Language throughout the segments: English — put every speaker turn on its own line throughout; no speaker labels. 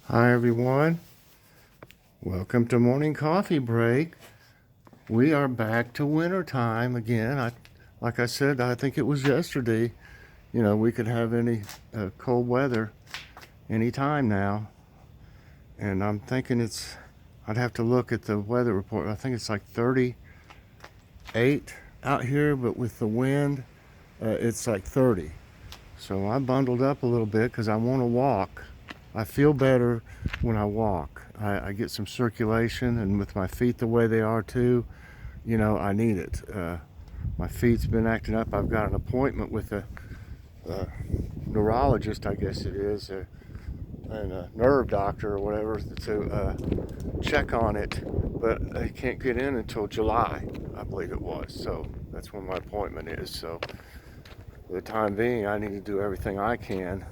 Hi everyone, welcome to morning coffee break. We are back to winter time again. Like I said, I think it was yesterday. We could have any cold weather anytime now, and I'm thinking I'd have to look at the weather report. I think it's like 38 out here, but with the wind, it's like 30. So I bundled up a little bit because I want to walk. I feel better when I walk. I get some circulation, and with my feet the way they are too, I need it. My feet's been acting up. I've got an appointment with a neurologist, I guess it is, and a nerve doctor or whatever to check on it, but I can't get in until July, I believe it was. So that's when my appointment is. So for the time being, I need to do everything I can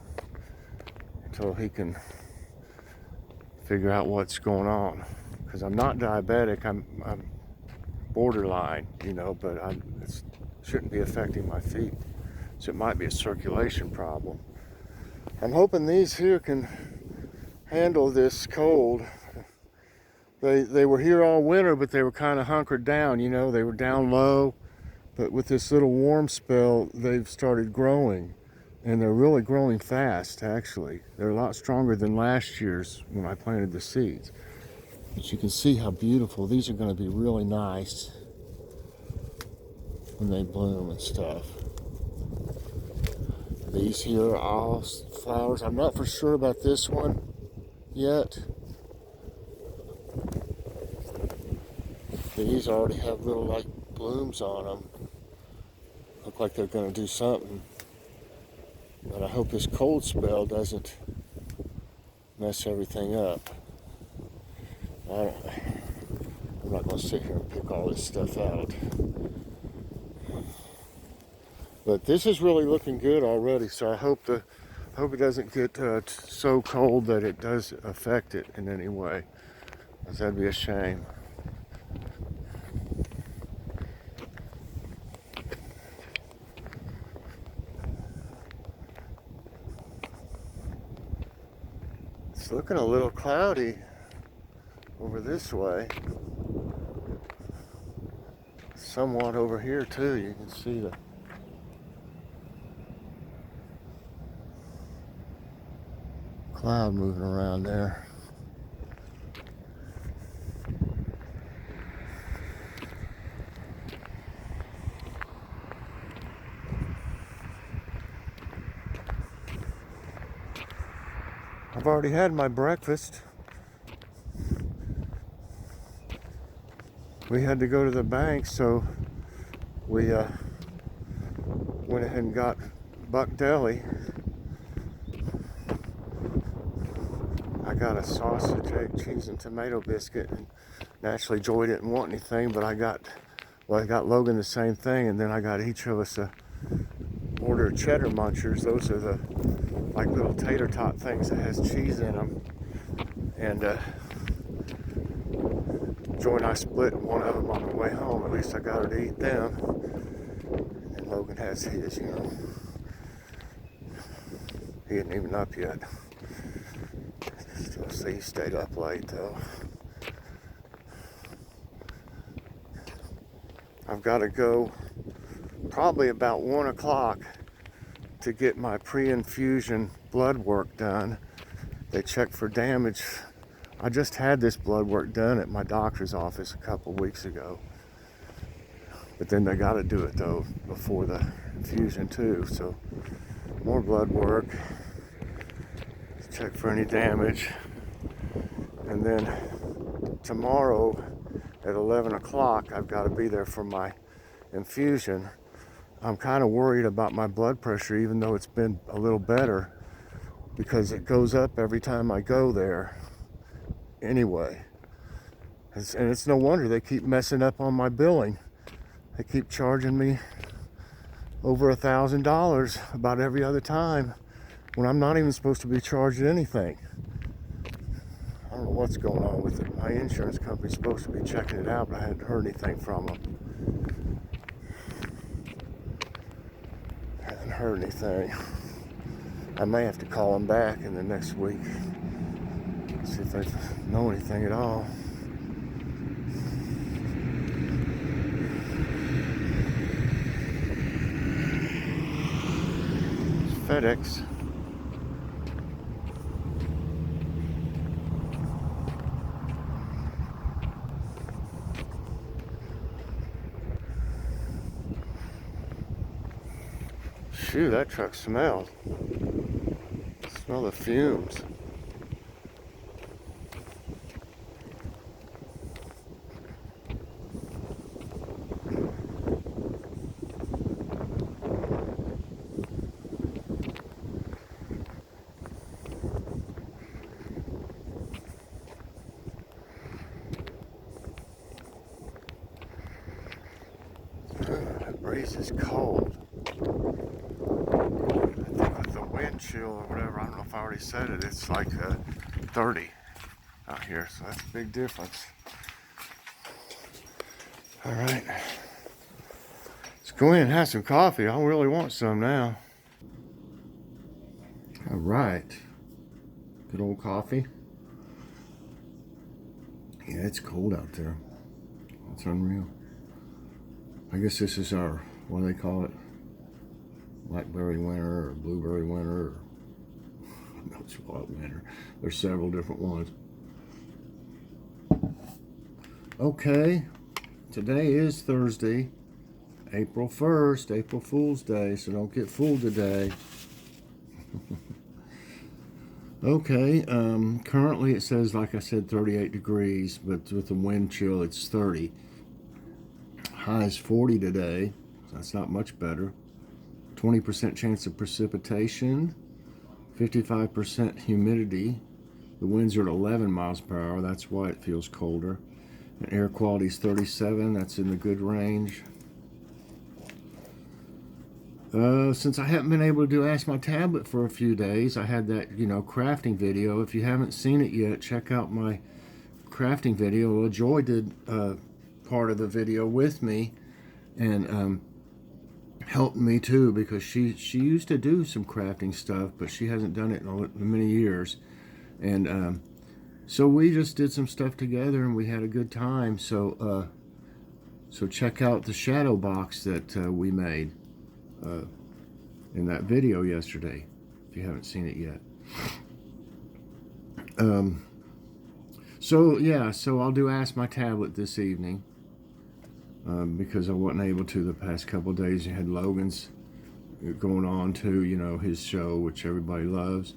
until he can figure out what's going on. Because I'm not diabetic, I'm borderline, but it shouldn't be affecting my feet. So it might be a circulation problem. I'm hoping these here can handle this cold. They were here all winter, but they were kind of hunkered down, they were down low. But with this little warm spell, they've started growing. And they're really growing fast, actually. They're a lot stronger than last year's when I planted the seeds. But you can see how beautiful. These are going to be really nice when they bloom and stuff. These here are all flowers. I'm not for sure about this one yet. These already have little like blooms on them. Look like they're going to do something. But I hope this cold spell doesn't mess everything up. I'm not going to sit here and pick all this stuff out. But this is really looking good already, so I hope it doesn't get so cold that it does affect it in any way, because that'd be a shame. It's looking a little cloudy over this way. Somewhat over here too. You can see the cloud moving around there. I've already had my breakfast. We had to go to the bank, so we went ahead and got Buck Deli. I got a sausage, egg, cheese, and tomato biscuit, and naturally Joy didn't want anything, but I got Logan the same thing, and then I got each of us a order of cheddar munchers. Those are the like little tater tot things that has cheese in them, and Joy and I split one of them on the way home. At least I got her to eat them, and Logan has his. He isn't even up yet. Still see he stayed up late though. I've got to go probably about 1 o'clock to get my pre-infusion blood work done. They check for damage. I just had this blood work done at my doctor's office a couple weeks ago. But then they got to do it though before the infusion too. So more blood work. Check for any damage. And then tomorrow at 11 o'clock, I've got to be there for my infusion. I'm kind of worried about my blood pressure, even though it's been a little better, because it goes up every time I go there anyway. And it's no wonder they keep messing up on my billing. They keep charging me over $1,000 about every other time when I'm not even supposed to be charged anything. I don't know what's going on with it. My insurance company's supposed to be checking it out, but I hadn't heard anything from them. I haven't heard anything. I may have to call them back in the next week. Let's see if they know anything at all. It's FedEx. Shoot, that truck smelled. Smell the fumes. That breeze is cold. I think with the wind chill or whatever, I don't know if I already said it, it's like 30 out here, so that's a big difference. All right, let's go in and have some coffee. I really want some now. All right, good old coffee. Yeah, it's cold out there. It's unreal. I guess this is our, what do they call it? Blackberry winter or blueberry winter, or no, it's what winter. There's several different ones. Okay, today is Thursday, April 1st, April Fool's Day, so don't get fooled today. Okay, currently it says, like I said, 38 degrees, but with the wind chill, it's 30. High is 40 today, so that's not much better. 20% chance of precipitation, 55% humidity. The winds are at 11 miles per hour, that's why it feels colder. And air quality is 37, that's in the good range. Since I haven't been able to do Ask My Tablet for a few days, I had that, crafting video. If you haven't seen it yet, check out my crafting video. Well, Joy did part of the video with me, and helped me too, because she used to do some crafting stuff, but she hasn't done it in many years. And so we just did some stuff together, and we had a good time. So so check out the shadow box that we made in that video yesterday, if you haven't seen it yet. So yeah, so I'll do Ask My Tablet this evening. Because I wasn't able to the past couple of days. You had Logan's going on to, his show, which everybody loves.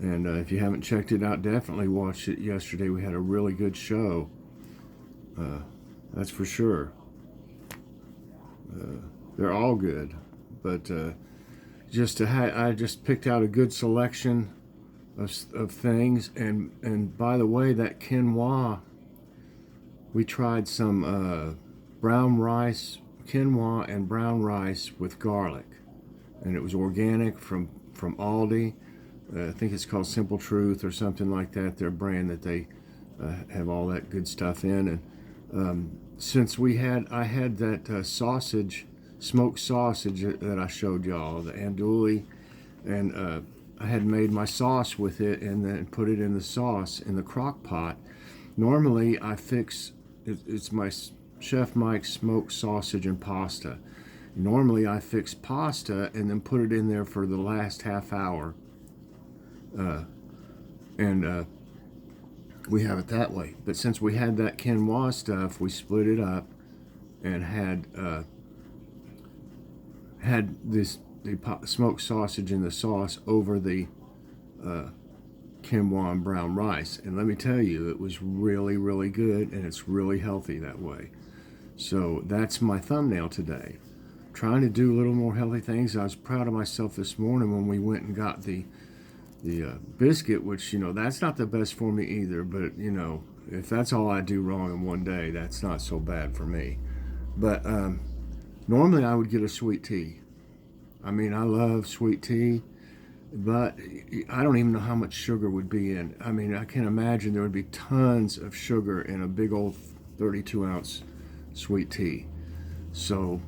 And if you haven't checked it out, definitely watch it yesterday. We had a really good show. That's for sure. They're all good. But I just picked out a good selection of things. And by the way, that quinoa, we tried some brown rice, quinoa and brown rice with garlic, and it was organic from Aldi. I think it's called Simple Truth or something like that, their brand that they have all that good stuff in. And since I had that sausage, smoked sausage that I showed y'all, the andouille, and I had made my sauce with it and then put it in the sauce in the crock pot. Normally I fix it's my Chef Mike's smoked sausage and pasta. Normally I fix pasta and then put it in there for the last half hour. And we have it that way. But since we had that quinoa stuff, we split it up and had the smoked sausage in the sauce over the quinoa and brown rice. And let me tell you, it was really, really good, and it's really healthy that way. So that's my thumbnail today. Trying to do a little more healthy things. I was proud of myself this morning when we went and got the biscuit, which, that's not the best for me either. But, if that's all I do wrong in one day, that's not so bad for me. But normally I would get a sweet tea. I mean, I love sweet tea, but I don't even know how much sugar would be in. I mean, I can imagine there would be tons of sugar in a big old 32-ounce sweet tea. So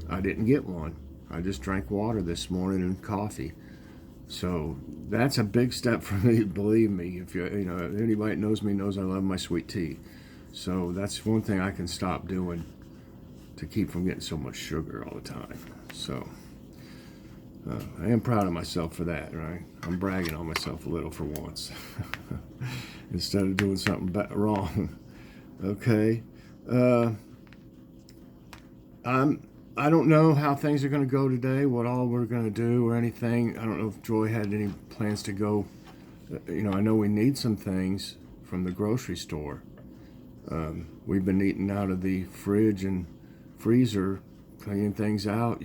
I didn't get one. I just drank water this morning and coffee. So that's a big step for me, believe me. If anybody that knows me knows I love my sweet tea. So that's one thing I can stop doing to keep from getting so much sugar all the time. So I am proud of myself for that, right? I'm bragging on myself a little for once instead of doing something wrong. Okay. I don't know how things are going to go today, what all we're going to do or anything. I don't know if Joy had any plans to go. I know we need some things from the grocery store. We've been eating out of the fridge and freezer, cleaning things out,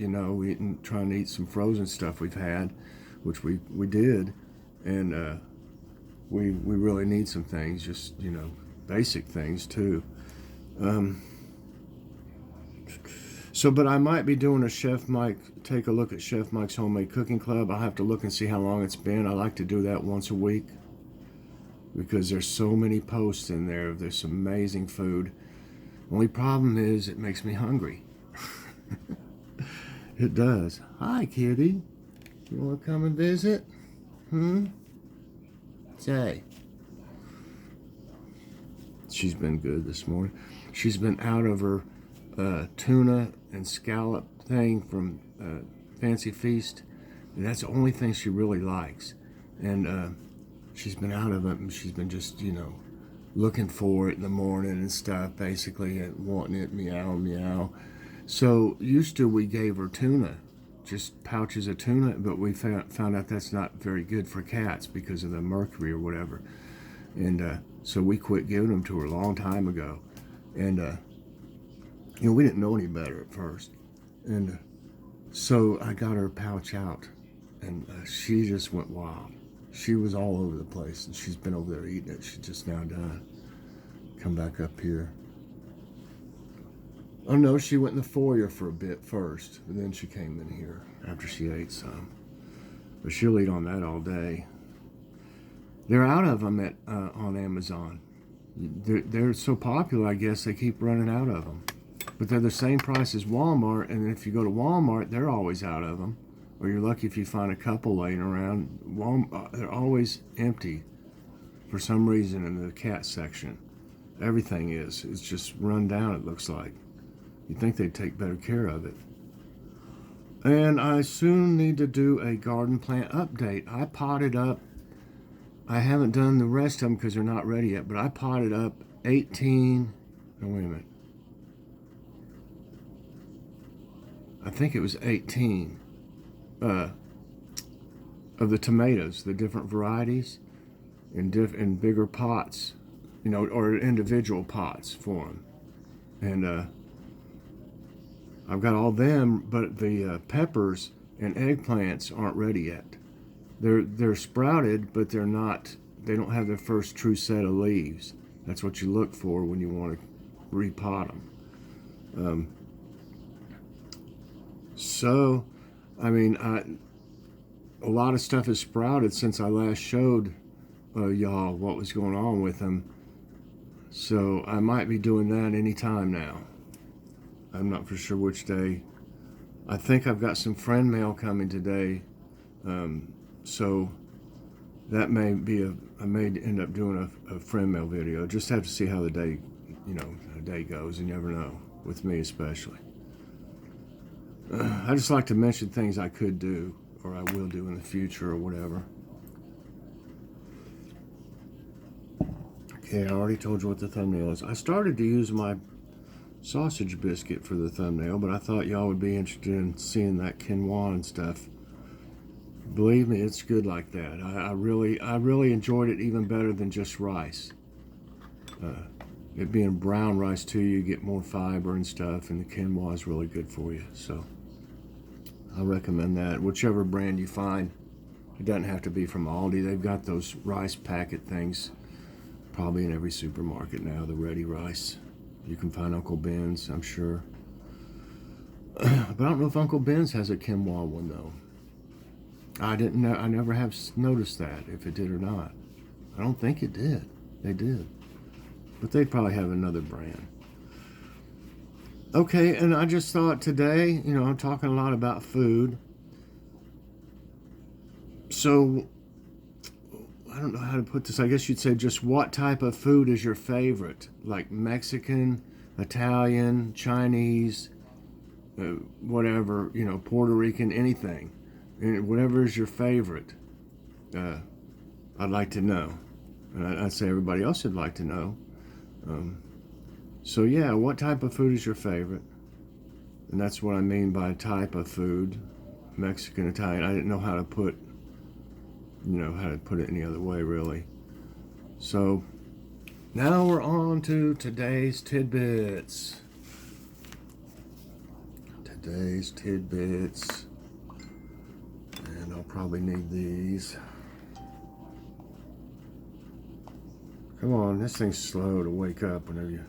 trying to eat some frozen stuff we've had, which we did. And we really need some things, just, basic things too. But I might be doing a take a look at Chef Mike's Homemade Cooking Club. I'll have to look and see how long it's been. I like to do that once a week because there's so many posts in there. There's some amazing food. Only problem is it makes me hungry. It does. Hi, kitty. You want to come and visit? Say. She's been good this morning. She's been out of her tuna and scallop thing from Fancy Feast. And that's the only thing she really likes. And she's been out of it, and she's been just, looking for it in the morning and stuff, basically, and wanting it, meow, meow. So used to we gave her tuna, just pouches of tuna, but we found out that's not very good for cats because of the mercury or whatever. And so we quit giving them to her a long time ago. And we didn't know any better at first. And so I got her pouch out, and she just went wild. She was all over the place, and she's been over there eating it. She's just now done. Come back up here. Oh no, she went in the foyer for a bit first, and then she came in here after she ate some. But she'll eat on that all day. They're out of them on Amazon. They're so popular, I guess they keep running out of them. But they're the same price as Walmart, and if you go to Walmart, they're always out of them. Or you're lucky if you find a couple laying around. They're always empty for some reason in the cat section. Everything is. It's just run down, it looks like. You'd think they'd take better care of it. And I soon need to do a garden plant update. I potted up. I haven't done the rest of them because they're not ready yet, but I potted up 18. No, wait a minute. I think it was 18 of the tomatoes, the different varieties, in bigger pots, or individual pots for them. And I've got all them, but the peppers and eggplants aren't ready yet. They're sprouted, but they're not. They don't have their first true set of leaves. That's what you look for when you want to repot them. So, I mean, a lot of stuff has sprouted since I last showed y'all what was going on with them. So I might be doing that anytime now. I'm not for sure which day. I think I've got some friend mail coming today. So that may be I may end up doing a friend mail video. Just have to see how the day, the day goes. You never know, with me especially. I just like to mention things I could do, or I will do in the future, or whatever. Okay, I already told you what the thumbnail is. I started to use my sausage biscuit for the thumbnail, but I thought y'all would be interested in seeing that quinoa and stuff. Believe me, it's good like that. I really enjoyed it even better than just rice. It being brown rice too, you get more fiber and stuff, and the quinoa is really good for you. So I recommend that. Whichever brand you find, it doesn't have to be from Aldi. They've got those rice packet things probably in every supermarket now, the ready rice. You can find Uncle Ben's, I'm sure. But I don't know if Uncle Ben's has a quinoa one though. I didn't know. I never have noticed that, if it did or not. I don't think it did. They did. But they probably have another brand. Okay, and I just thought today, I'm talking a lot about food. So, I don't know how to put this. I guess you'd say just what type of food is your favorite? Like Mexican, Italian, Chinese, whatever, Puerto Rican, anything. Whatever is your favorite, I'd like to know. And I'd say everybody else would like to know. So yeah, what type of food is your favorite? And that's what I mean by type of food. Mexican, Italian. I didn't know how to put it any other way, really. So now we're on to today's tidbits. Today's tidbits. And I'll probably need these. Come on, this thing's slow to wake up whenever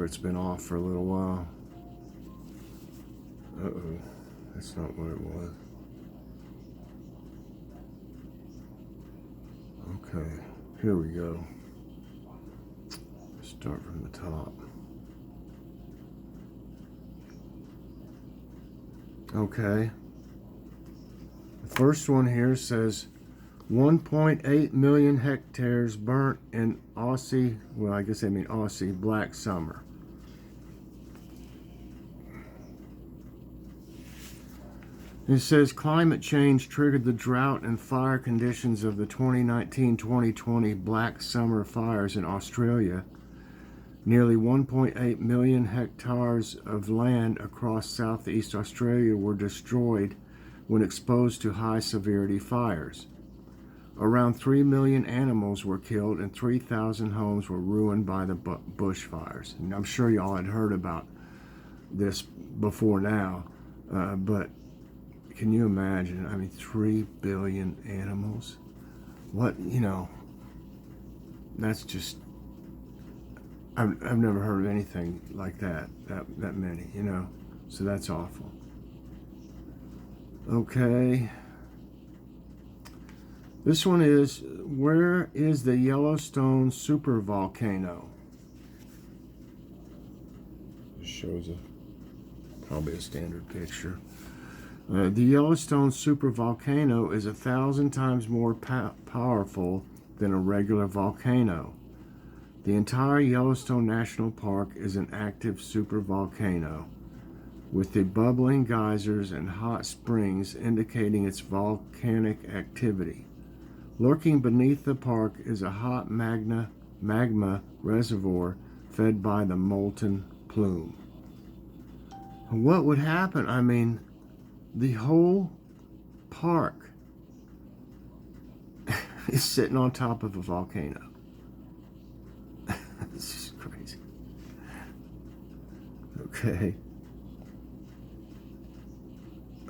it's been off for a little while. Uh-oh, that's not what it was. Okay, here we go. Start from the top. Okay. The first one here says 1.8 million hectares burnt in Aussie, well, I guess they mean Aussie, black summer. It says climate change triggered the drought and fire conditions of the 2019-2020 black summer fires in Australia. Nearly 1.8 million hectares of land across southeast Australia were destroyed when exposed to high severity fires. Around 3 million animals were killed and 3,000 homes were ruined by the bushfires. And I'm sure y'all had heard about this before now, but can you imagine? I mean, 3 billion animals? What, that's just, I've never heard of anything like that many, so that's awful. Okay. This one is, where is the Yellowstone supervolcano? This shows probably a standard picture. The Yellowstone supervolcano is 1,000 times more powerful than a regular volcano. The entire Yellowstone National Park is an active supervolcano, with the bubbling geysers and hot springs indicating its volcanic activity. Lurking beneath the park is a hot magma reservoir fed by the molten plume. What would happen? I mean, the whole park is sitting on top of a volcano. This is crazy.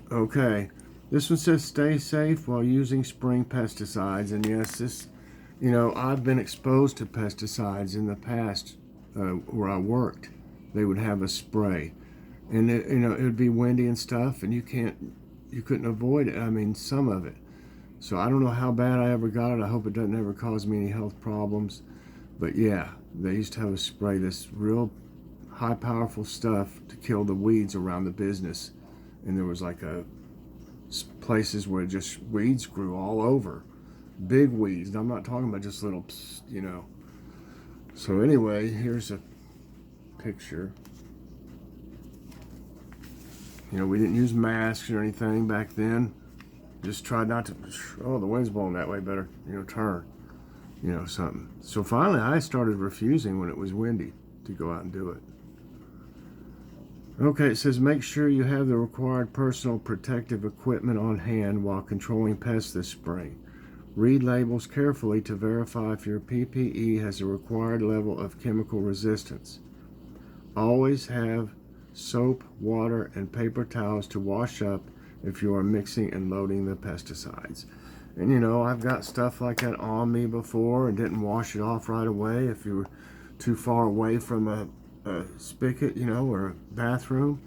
Okay. This one says stay safe while using spring pesticides. And yes, I've been exposed to pesticides in the past where I worked. They would have a spray. And it would be windy and stuff, and you couldn't avoid it. I mean, some of it. So I don't know how bad I ever got it. I hope it doesn't ever cause me any health problems. But yeah, they used to have a spray, this real high powerful stuff to kill the weeds around the business. And there was like places where just weeds grew all over. Big weeds. And I'm not talking about just little, So anyway, here's a picture. We didn't use masks or anything back then. Just tried not to, the wind's blowing that way, better, turn, something. So finally I started refusing when it was windy to go out and do it. Okay, it says make sure you have the required personal protective equipment on hand while controlling pests this spring. Read labels carefully to verify if your PPE has a required level of chemical resistance. Always have soap, water, and paper towels to wash up if you are mixing and loading the pesticides. And I've got stuff like that on me before and didn't wash it off right away if you were too far away from a spigot, or a bathroom.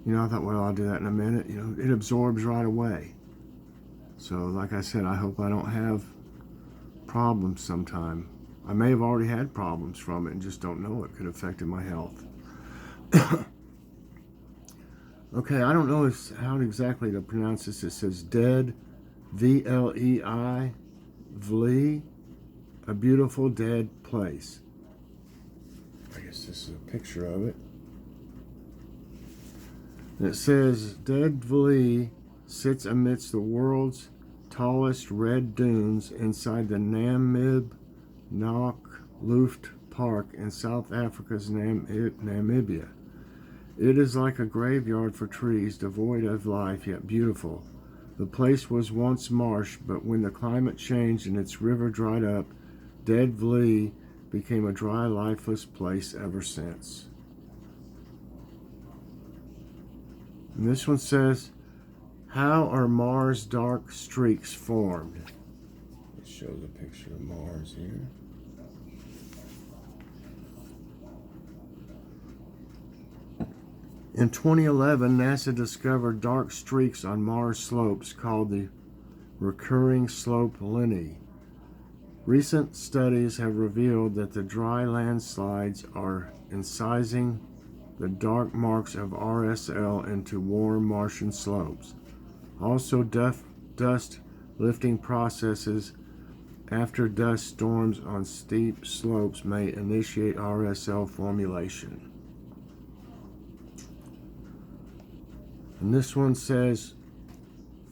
I thought, well, I'll do that in a minute. It absorbs right away. So like I said, I hope I don't have problems sometime. I may have already had problems from it and just don't know it. Could have affected my health. Okay, I don't know how exactly to pronounce this. It says Dead, V-L-E-I, Vlei, a beautiful dead place. I guess this is a picture of it. And it says Deadville sits amidst the world's tallest red dunes inside the Namib Luft Park in South Africa's Namibia. It is like a graveyard for trees, devoid of life, yet beautiful. The place was once marsh, but when the climate changed and its river dried up, Deadville became a dry, lifeless place ever since. And this one says, how are Mars' dark streaks formed? It shows a picture of Mars here. In 2011, NASA discovered dark streaks on Mars slopes called the recurring slope lineae. Recent studies have revealed that the dry landslides are incising the dark marks of RSL into warm Martian slopes. Also, dust lifting processes after dust storms on steep slopes may initiate RSL formulation. And this one says,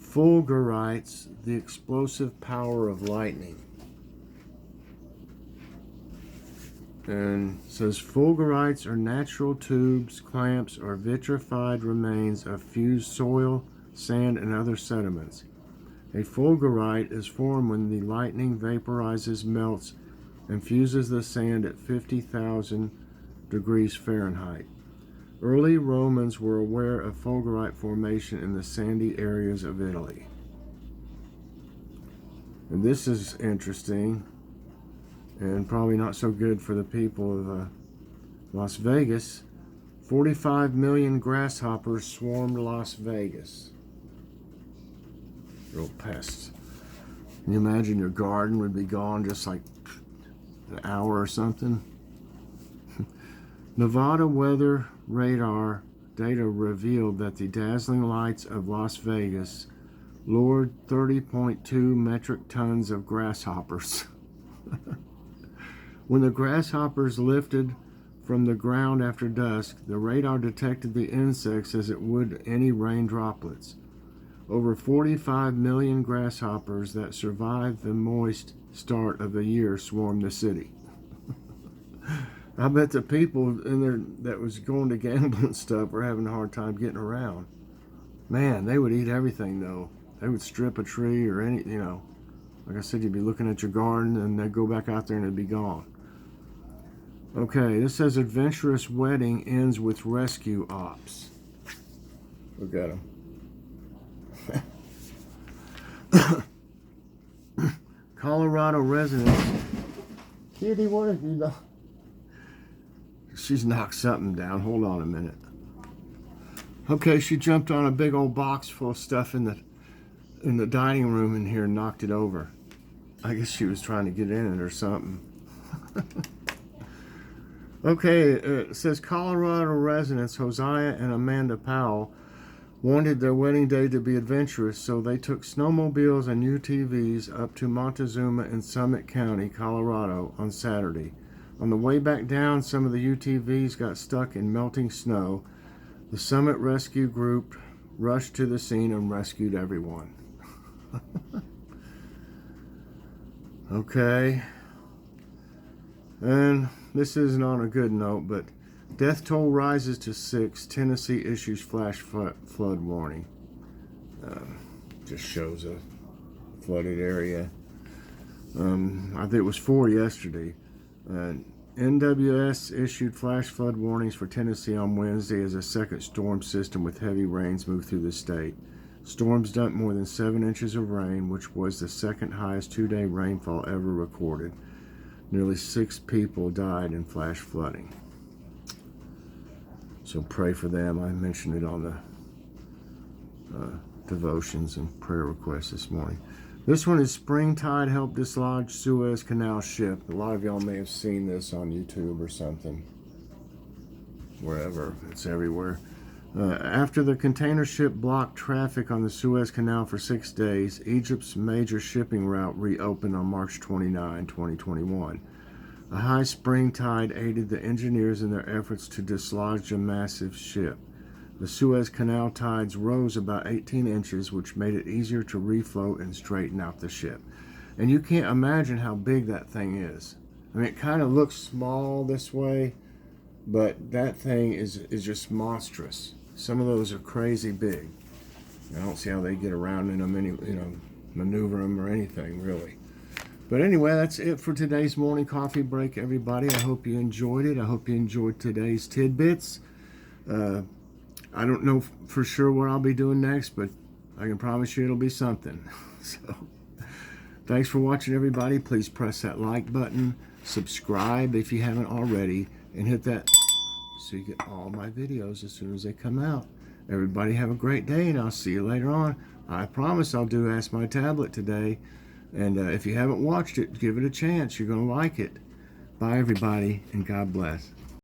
Fulgurites, the explosive power of lightning. And it says, Fulgurites are natural tubes, clamps, or vitrified remains of fused soil, sand, and other sediments. A fulgurite is formed when the lightning vaporizes, melts, and fuses the sand at 50,000 degrees Fahrenheit. Early Romans were aware of fulgurite formation in the sandy areas of Italy. And this is interesting, and probably not so good for the people of Las Vegas. 45 million grasshoppers swarmed Las Vegas. Real pests. Can you imagine your garden would be gone just like an hour or something? Nevada weather radar data revealed that the dazzling lights of Las Vegas lured 30.2 metric tons of grasshoppers. When the grasshoppers lifted from the ground after dusk, the radar detected the insects as it would any rain droplets. Over 45 million grasshoppers that survived the moist start of the year swarmed the city. I bet the people in there that was going to gamble and stuff were having a hard time getting around. Man, they would eat everything though. They would strip a tree or any, like I said, you'd be looking at your garden and they'd go back out there and it'd be gone. Okay, this says adventurous wedding ends with rescue ops. Look at them. Colorado residents. Kitty, what have you done? She's knocked something down. Hold on a minute. Okay, she jumped on a big old box full of stuff in the dining room in here and knocked it over. I guess she was trying to get in it or something. Okay, it says Colorado residents Hosea and Amanda Powell wanted their wedding day to be adventurous, so they took snowmobiles and UTVs up to Montezuma in Summit County, Colorado on Saturday. On the way back down, some of the UTVs got stuck in melting snow. The Summit Rescue Group rushed to the scene and rescued everyone. Okay. And this isn't on a good note, but death toll rises to 6. Tennessee issues flash flood warning. Just shows a flooded area. I think it was 4 yesterday. NWS issued flash flood warnings for Tennessee on Wednesday as a second storm system with heavy rains moved through the state. Storms dumped more than 7 inches of rain, which was the second highest 2-day rainfall ever recorded. Nearly 6 people died in flash flooding. So pray for them. I mentioned it on the devotions and prayer requests this morning. This one is spring tide helped dislodge Suez Canal ship. A lot of y'all may have seen this on YouTube or something. Wherever. It's everywhere. After the container ship blocked traffic on the Suez Canal for 6 days, Egypt's major shipping route reopened on March 29, 2021. A high spring tide aided the engineers in their efforts to dislodge a massive ship. The Suez Canal tides rose about 18 inches, which made it easier to refloat and straighten out the ship. And you can't imagine how big that thing is. I mean, it kind of looks small this way, but that thing is just monstrous. Some of those are crazy big. I don't see how they get around in them, maneuver them or anything, really. But anyway, that's it for today's morning coffee break, everybody. I hope you enjoyed it. I hope you enjoyed today's tidbits. I don't know for sure what I'll be doing next, but I can promise you it'll be something. So, thanks for watching, everybody. Please press that like button, subscribe if you haven't already, and hit that so you get all my videos as soon as they come out. Everybody have a great day, and I'll see you later on. I promise I'll do Ask My Tablet today, and if you haven't watched it, give it a chance. You're going to like it. Bye, everybody, and God bless.